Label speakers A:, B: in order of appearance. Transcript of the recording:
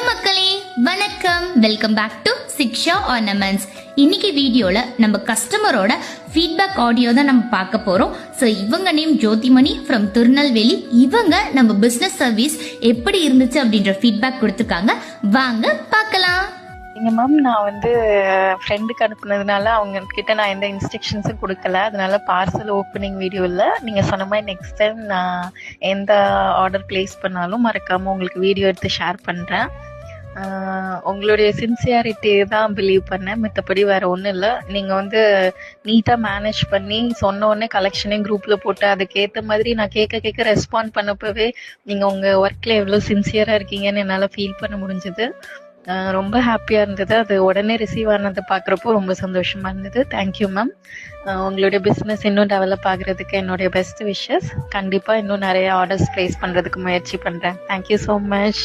A: மக்களே, வணக்கம். Welcome back to Shiksha ornaments. இன்னைக்கு வீடியோல நம்ம கஸ்டமரோட ஃபீட்பேக் ஆடியோ தான் நம்ம பார்க்க போறோம். ஸோ இவங்க நேம் ஜோதிமணி ஃப்ரம் திருநெல்வேலி. இவங்க நம்ம பிசினஸ் சர்வீஸ் எப்படி இருந்துச்சு அப்படின்ற ஃபீட்பேக் கொடுத்துருக்காங்க. வாங்க பார்க்கலாம்.
B: மேம், நான் ஃப்ரெண்டுக்கு அனுப்புனதுனால அவங்க கிட்ட நான் எந்த இன்ஸ்ட்ரக்ஷன்ஸும் கொடுக்கல. அதனால பார்சல் ஓப்பனிங் வீடியோ இல்லை. நீங்கள் சொன்ன மாதிரி நெக்ஸ்ட் டைம் நான் எந்த ஆர்டர் பிளேஸ் பண்ணாலும் மறக்காமல் உங்களுக்கு வீடியோ எடுத்து ஷேர் பண்ணுறேன். உங்களுடைய சின்சியாரிட்டி தான் பிலீவ் பண்ணேன், மற்றபடி வேறு ஒன்றும் இல்லை. நீங்கள் நீட்டாக மேனேஜ் பண்ணி சொன்ன உடனே கலெக்ஷனையும் குரூப்பில் போட்டு அதுக்கேற்ற மாதிரி நான் கேட்க ரெஸ்பாண்ட் பண்ணப்பவே நீங்கள் உங்கள் ஒர்க்கில் எவ்வளோ சின்சியராக இருக்கீங்கன்னு என்னால் ஃபீல் பண்ண முடிஞ்சது. ரொம்ப ஹாப்பியாக இருந்தது. அது உடனே ரிசீவ் ஆனதை பார்க்குறப்போ ரொம்ப சந்தோஷமாக இருந்தது. Thank you ma'am. உங்களுடைய பிஸ்னஸ் இன்னும் டெவலப் ஆகுறதுக்கு என்னுடைய பெஸ்ட் விஷஸ். கண்டிப்பாக இன்னும் நிறைய ஆர்டர்ஸ் ப்ளேஸ் பண்ணுறதுக்கு முயற்சி பண்ணுறேன். Thank you so much.